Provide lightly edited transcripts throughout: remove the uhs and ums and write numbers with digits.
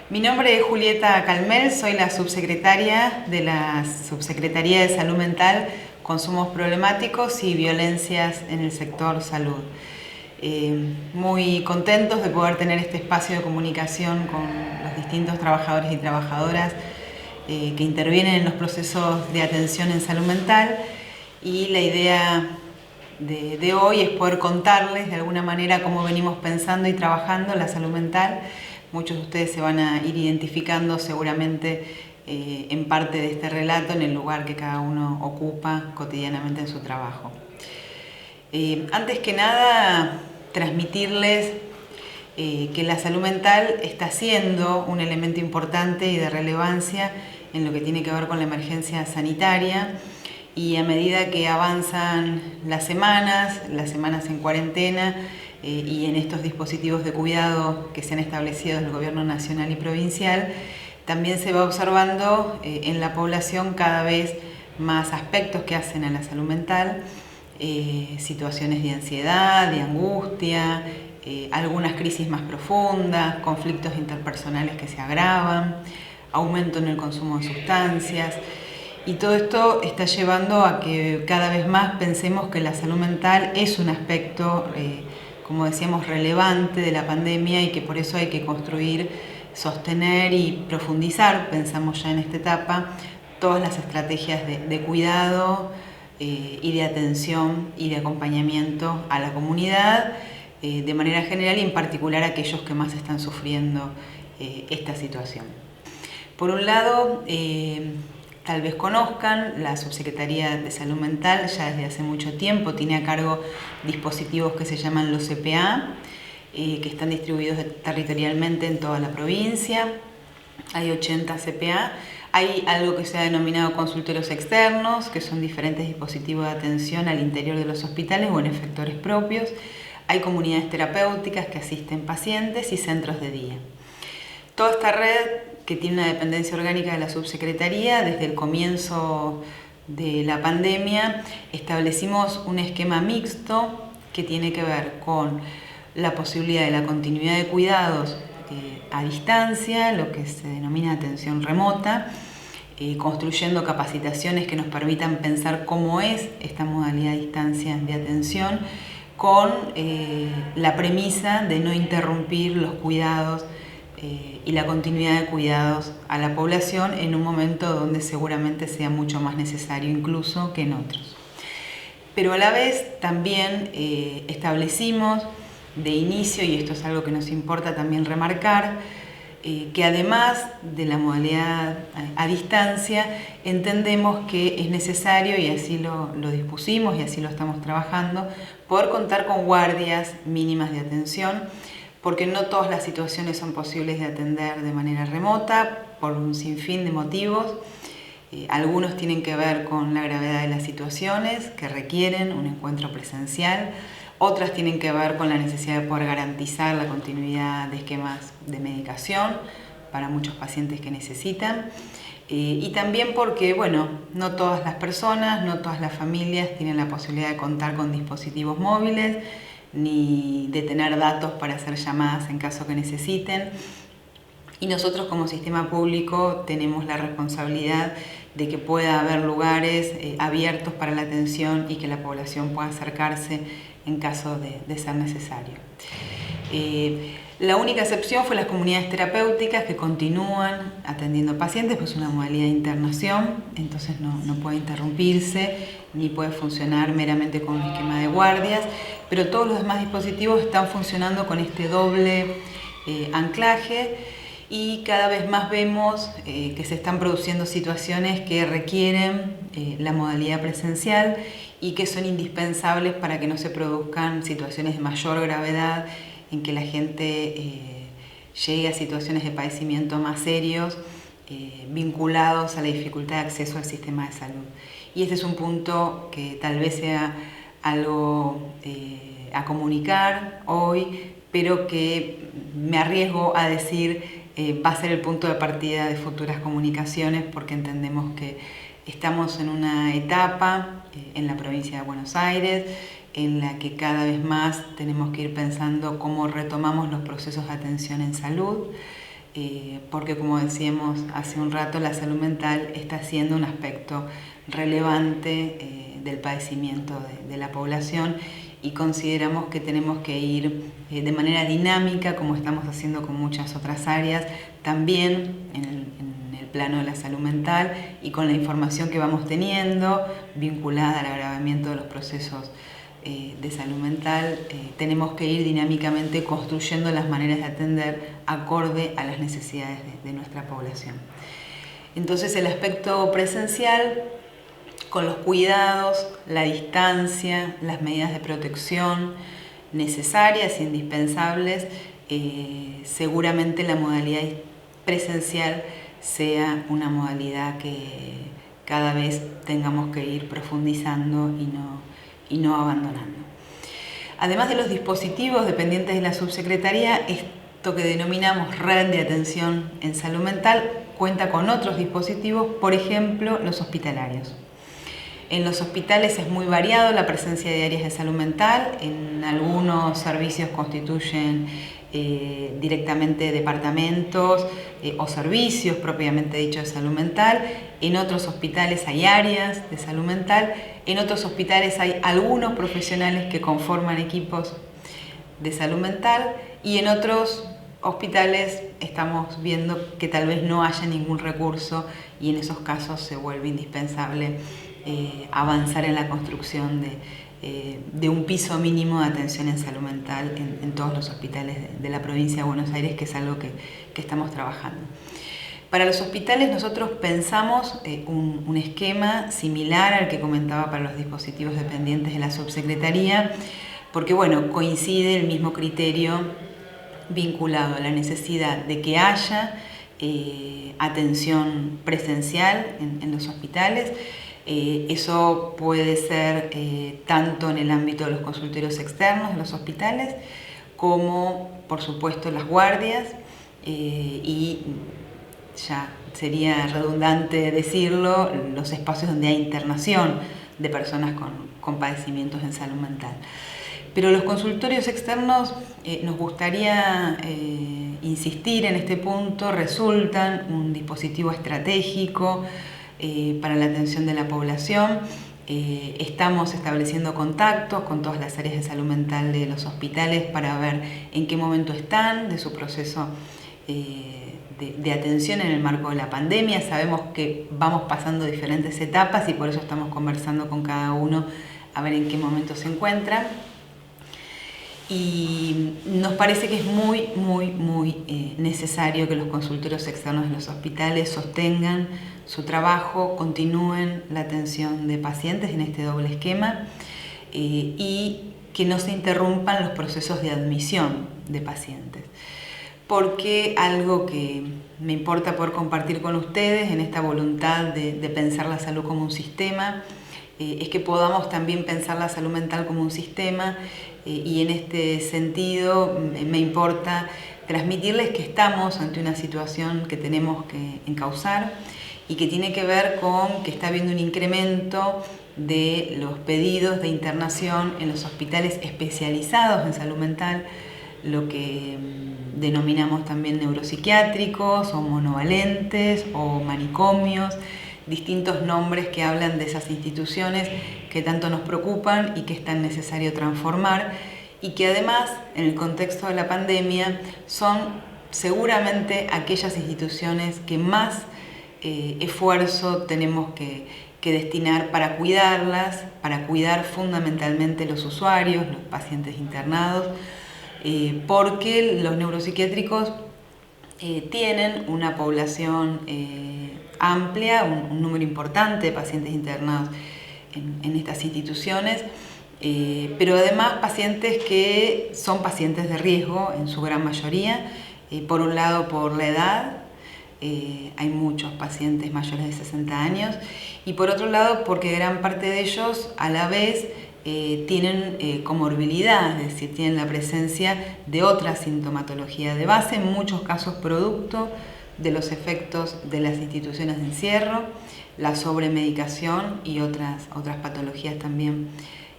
Mi nombre es Julieta Calmel, soy la subsecretaria de la Subsecretaría de Salud Mental, Consumos Problemáticos y Violencias en el sector salud. Muy contentos de poder tener este espacio de comunicación con los distintos trabajadores y trabajadoras que intervienen en los procesos de atención en salud mental, y la idea de hoy es poder contarles de alguna manera cómo venimos pensando y trabajando la salud mental. Muchos de ustedes se van a ir identificando seguramente en parte de este relato en el lugar que cada uno ocupa cotidianamente en su trabajo. Antes que nada, transmitirles que la salud mental está siendo un elemento importante y de relevancia en lo que tiene que ver con la emergencia sanitaria, y a medida que avanzan las semanas en cuarentena y en estos dispositivos de cuidado que se han establecido en el gobierno nacional y provincial, también se va observando en la población cada vez más aspectos que hacen a la salud mental, situaciones de ansiedad, de angustia, algunas crisis más profundas, conflictos interpersonales que se agravan, aumento en el consumo de sustancias. Y todo esto está llevando a que cada vez más pensemos que la salud mental es un aspecto, como decíamos, relevante de la pandemia, y que por eso hay que construir, sostener y profundizar, pensamos ya en esta etapa, todas las estrategias de cuidado y de atención y de acompañamiento a la comunidad de manera general, y en particular a aquellos que más están sufriendo esta situación. Por un lado, tal vez conozcan, la Subsecretaría de Salud Mental ya desde hace mucho tiempo tiene a cargo dispositivos que se llaman los CPA, que están distribuidos territorialmente en toda la provincia. Hay 80 CPA. Hay algo que se ha denominado consultorios externos, que son diferentes dispositivos de atención al interior de los hospitales o en efectores propios. Hay comunidades terapéuticas que asisten pacientes y centros de día. Toda esta red, que tiene una dependencia orgánica de la subsecretaría, desde el comienzo de la pandemia establecimos un esquema mixto que tiene que ver con la posibilidad de la continuidad de cuidados a distancia, lo que se denomina atención remota, construyendo capacitaciones que nos permitan pensar cómo es esta modalidad a distancia de atención, con la premisa de no interrumpir los cuidados y la continuidad de cuidados a la población en un momento donde seguramente sea mucho más necesario incluso que en otros. Pero a la vez también establecimos de inicio, y esto es algo que nos importa también remarcar, que además de la modalidad a distancia, entendemos que es necesario, y así lo dispusimos y así lo estamos trabajando, poder contar con guardias mínimas de atención, porque no todas las situaciones son posibles de atender de manera remota por un sinfín de motivos. Algunos tienen que ver con la gravedad de las situaciones que requieren un encuentro presencial, otras tienen que ver con la necesidad de poder garantizar la continuidad de esquemas de medicación para muchos pacientes que necesitan, y también porque, bueno, no todas las personas, no todas las familias tienen la posibilidad de contar con dispositivos móviles, ni de tener datos para hacer llamadas en caso que necesiten. Y nosotros como sistema público tenemos la responsabilidad de que pueda haber lugares abiertos para la atención y que la población pueda acercarse en caso de ser necesario. La única excepción fue las comunidades terapéuticas, que continúan atendiendo pacientes, pues es una modalidad de internación, entonces no puede interrumpirse ni puede funcionar meramente con un esquema de guardias, pero todos los demás dispositivos están funcionando con este doble anclaje, y cada vez más vemos que se están produciendo situaciones que requieren la modalidad presencial y que son indispensables para que no se produzcan situaciones de mayor gravedad en que la gente llegue a situaciones de padecimiento más serios vinculados a la dificultad de acceso al sistema de salud. Y este es un punto que tal vez sea algo a comunicar hoy, pero que me arriesgo a decir va a ser el punto de partida de futuras comunicaciones, porque entendemos que estamos en una etapa en la provincia de Buenos Aires en la que cada vez más tenemos que ir pensando cómo retomamos los procesos de atención en salud, porque como decíamos hace un rato, la salud mental está siendo un aspecto relevante del padecimiento de la población, y consideramos que tenemos que ir de manera dinámica, como estamos haciendo con muchas otras áreas, también en el plano de la salud mental, y con la información que vamos teniendo vinculada al agravamiento de los procesos de salud mental, tenemos que ir dinámicamente construyendo las maneras de atender acorde a las necesidades de nuestra población. Entonces, el aspecto presencial, con los cuidados, la distancia, las medidas de protección necesarias e indispensables, seguramente la modalidad presencial sea una modalidad que cada vez tengamos que ir profundizando y no abandonando. Además de los dispositivos dependientes de la subsecretaría, esto que denominamos red de atención en salud mental cuenta con otros dispositivos, por ejemplo, los hospitalarios. En los hospitales es muy variado la presencia de áreas de salud mental. En algunos servicios constituyen directamente departamentos o servicios propiamente dichos de salud mental. En otros hospitales hay áreas de salud mental. En otros hospitales hay algunos profesionales que conforman equipos de salud mental, y en otros hospitales estamos viendo que tal vez no haya ningún recurso, y en esos casos se vuelve indispensable avanzar en la construcción de un piso mínimo de atención en salud mental en todos los hospitales de la provincia de Buenos Aires, que es algo que estamos trabajando. Para los hospitales nosotros pensamos un esquema similar al que comentaba para los dispositivos dependientes de la subsecretaría, porque bueno, coincide el mismo criterio vinculado a la necesidad de que haya atención presencial en los hospitales. Eso puede ser tanto en el ámbito de los consultorios externos de los hospitales, como por supuesto las guardias, y ya sería redundante decirlo, los espacios donde hay internación de personas con padecimientos en salud mental. Pero los consultorios externos, nos gustaría insistir en este punto, resultan un dispositivo estratégico para la atención de la población. Estamos estableciendo contactos con todas las áreas de salud mental de los hospitales para ver en qué momento están de su proceso de atención en el marco de la pandemia. Sabemos que vamos pasando diferentes etapas y por eso estamos conversando con cada uno a ver en qué momento se encuentran. Y nos parece que es muy necesario que los consultorios externos de los hospitales sostengan su trabajo, continúen la atención de pacientes en este doble esquema, y que no se interrumpan los procesos de admisión de pacientes. Porque algo que me importa poder compartir con ustedes en esta voluntad de pensar la salud como un sistema, es que podamos también pensar la salud mental como un sistema, y en este sentido me importa transmitirles que estamos ante una situación que tenemos que encauzar y que tiene que ver con que está habiendo un incremento de los pedidos de internación en los hospitales especializados en salud mental, lo que denominamos también neuropsiquiátricos o monovalentes o manicomios, distintos nombres que hablan de esas instituciones que tanto nos preocupan y que es tan necesario transformar, y que además en el contexto de la pandemia son seguramente aquellas instituciones que más esfuerzo tenemos que destinar para cuidarlas, para cuidar fundamentalmente los usuarios, los pacientes internados, porque los neuropsiquiátricos tienen una población amplia, un número importante de pacientes internados en estas instituciones, pero además pacientes que son pacientes de riesgo en su gran mayoría, por un lado por la edad, hay muchos pacientes mayores de 60 años, y por otro lado porque gran parte de ellos a la vez tienen comorbilidad, es decir, tienen la presencia de otra sintomatología de base, en muchos casos producto de los efectos de las instituciones de encierro, la sobremedicación y otras patologías también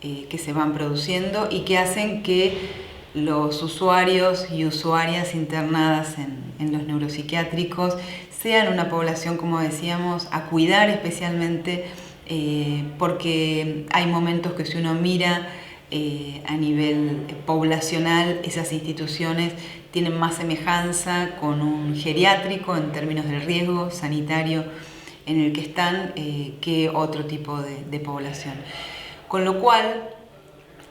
que se van produciendo y que hacen que los usuarios y usuarias internadas en los neuropsiquiátricos sean una población, como decíamos, a cuidar especialmente, porque hay momentos que si uno mira a nivel poblacional, esas instituciones tienen más semejanza con un geriátrico en términos del riesgo sanitario en el que están que otro tipo de población. Con lo cual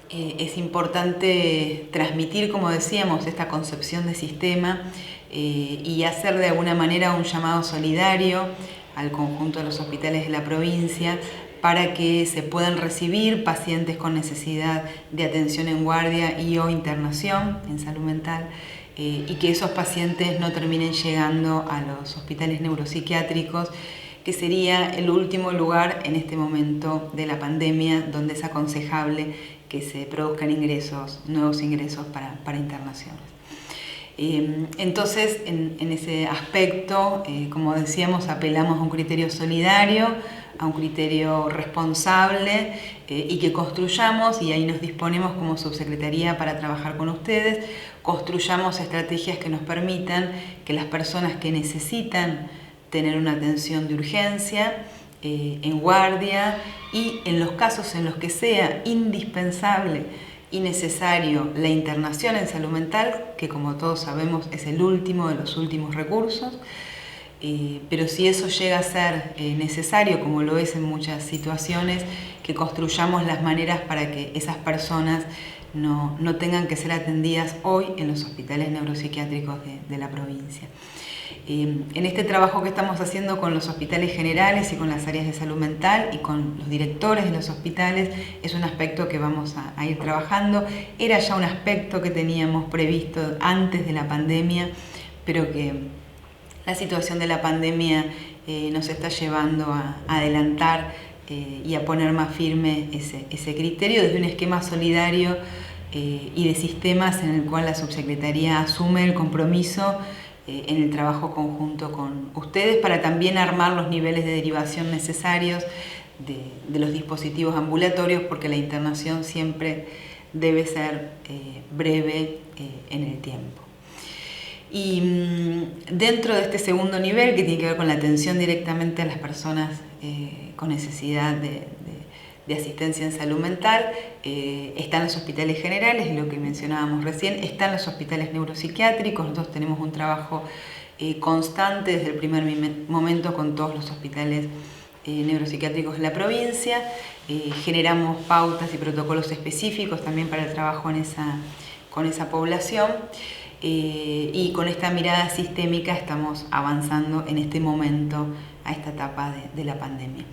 es importante transmitir, como decíamos, esta concepción de sistema y hacer de alguna manera un llamado solidario al conjunto de los hospitales de la provincia para que se puedan recibir pacientes con necesidad de atención en guardia y o internación en salud mental, y que esos pacientes no terminen llegando a los hospitales neuropsiquiátricos, que sería el último lugar en este momento de la pandemia donde es aconsejable que se produzcan nuevos ingresos para internaciones. Entonces, en ese aspecto, como decíamos, apelamos a un criterio solidario, a un criterio responsable, y que construyamos, y ahí nos disponemos como subsecretaría para trabajar con ustedes, construyamos estrategias que nos permitan que las personas que necesitan tener una atención de urgencia, en guardia, y en los casos en los que sea indispensable y necesario la internación en salud mental, que como todos sabemos es el último de los últimos recursos, pero si eso llega a ser necesario, como lo es en muchas situaciones, que construyamos las maneras para que esas personas no tengan que ser atendidas hoy en los hospitales neuropsiquiátricos de la provincia. En este trabajo que estamos haciendo con los hospitales generales y con las áreas de salud mental y con los directores de los hospitales, es un aspecto que vamos a ir trabajando. Era ya un aspecto que teníamos previsto antes de la pandemia, pero que la situación de la pandemia nos está llevando a adelantar y a poner más firme ese criterio desde un esquema solidario y de sistemas en el cual la subsecretaría asume el compromiso en el trabajo conjunto con ustedes para también armar los niveles de derivación necesarios de los dispositivos ambulatorios, porque la internación siempre debe ser breve en el tiempo. Y dentro de este segundo nivel, que tiene que ver con la atención directamente a las personas con necesidad de asistencia en salud mental, están los hospitales generales, lo que mencionábamos recién, están los hospitales neuropsiquiátricos. Nosotros tenemos un trabajo constante desde el primer momento con todos los hospitales neuropsiquiátricos de la provincia. Generamos pautas y protocolos específicos también para el trabajo con esa población. Y con esta mirada sistémica estamos avanzando en este momento a esta etapa de la pandemia.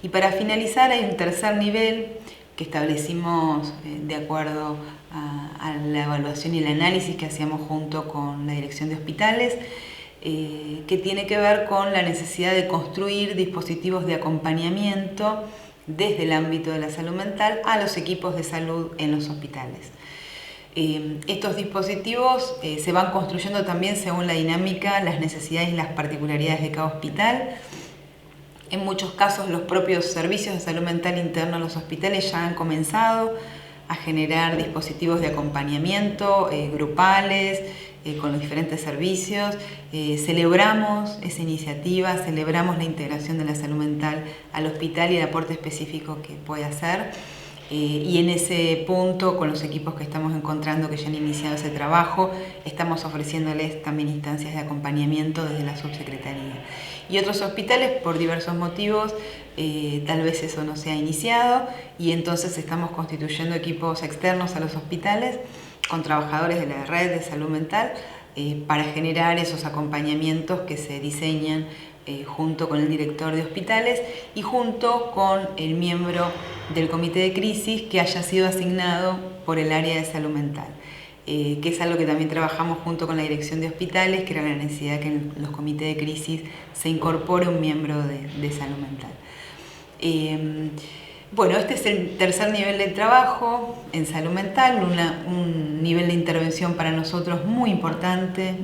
Y para finalizar, hay un tercer nivel que establecimos de acuerdo a la evaluación y el análisis que hacíamos junto con la dirección de hospitales, que tiene que ver con la necesidad de construir dispositivos de acompañamiento desde el ámbito de la salud mental a los equipos de salud en los hospitales. Estos dispositivos se van construyendo también según la dinámica, las necesidades y las particularidades de cada hospital. En muchos casos los propios servicios de salud mental internos de los hospitales ya han comenzado a generar dispositivos de acompañamiento grupales con los diferentes servicios. Celebramos esa iniciativa, celebramos la integración de la salud mental al hospital y el aporte específico que puede hacer. Y en ese punto, con los equipos que estamos encontrando que ya han iniciado ese trabajo, estamos ofreciéndoles también instancias de acompañamiento desde la subsecretaría. Y otros hospitales, por diversos motivos, tal vez eso no se ha iniciado, y entonces estamos constituyendo equipos externos a los hospitales con trabajadores de la red de salud mental para generar esos acompañamientos que se diseñan junto con el director de hospitales y junto con el miembro del comité de crisis que haya sido asignado por el área de salud mental, que es algo que también trabajamos junto con la dirección de hospitales, que era la necesidad que en los comités de crisis se incorpore un miembro de salud mental. Bueno, este es el tercer nivel de trabajo en salud mental, un nivel de intervención para nosotros muy importante,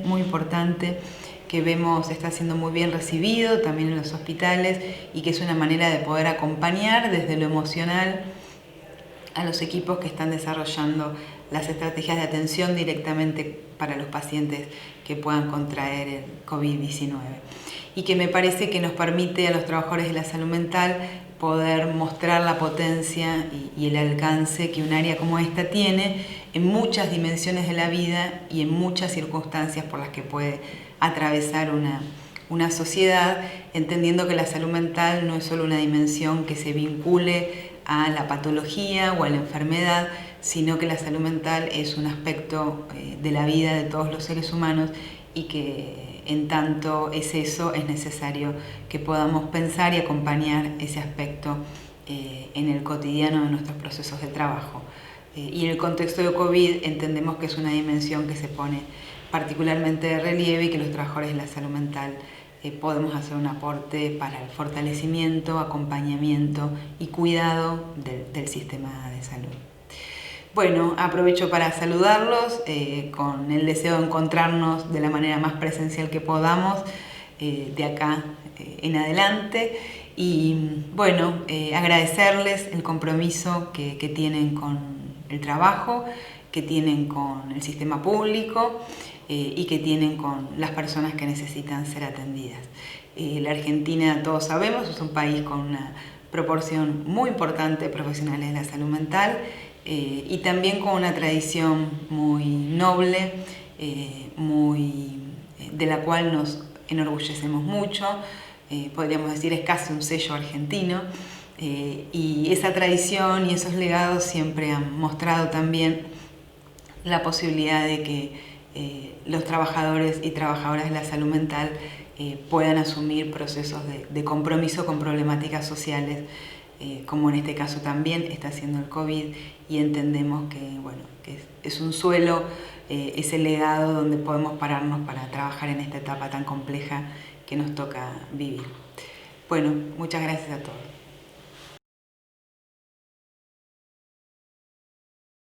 que vemos está siendo muy bien recibido también en los hospitales y que es una manera de poder acompañar desde lo emocional a los equipos que están desarrollando las estrategias de atención directamente para los pacientes que puedan contraer el COVID-19. Y que me parece que nos permite a los trabajadores de la salud mental poder mostrar la potencia y el alcance que un área como esta tiene en muchas dimensiones de la vida y en muchas circunstancias por las que puede atravesar una sociedad, entendiendo que la salud mental no es solo una dimensión que se vincule a la patología o a la enfermedad, sino que la salud mental es un aspecto de la vida de todos los seres humanos y que en tanto es eso, es necesario que podamos pensar y acompañar ese aspecto en el cotidiano de nuestros procesos de trabajo. Y en el contexto de COVID entendemos que es una dimensión que se pone particularmente de relieve y que los trabajadores de la salud mental podemos hacer un aporte para el fortalecimiento, acompañamiento y cuidado del sistema de salud. Bueno, aprovecho para saludarlos con el deseo de encontrarnos de la manera más presencial que podamos de acá en adelante y bueno, agradecerles el compromiso que tienen con el trabajo, que tienen con el sistema público y que tienen con las personas que necesitan ser atendidas. La Argentina, todos sabemos, es un país con una proporción muy importante de profesionales de la salud mental y también con una tradición muy noble, de la cual nos enorgullecemos mucho, podríamos decir es casi un sello argentino, y esa tradición y esos legados siempre han mostrado también la posibilidad de que los trabajadores y trabajadoras de la salud mental puedan asumir procesos de compromiso con problemáticas sociales, como en este caso también está haciendo el COVID, y entendemos que, bueno, que es un suelo, ese legado donde podemos pararnos para trabajar en esta etapa tan compleja que nos toca vivir. Bueno, muchas gracias a todos.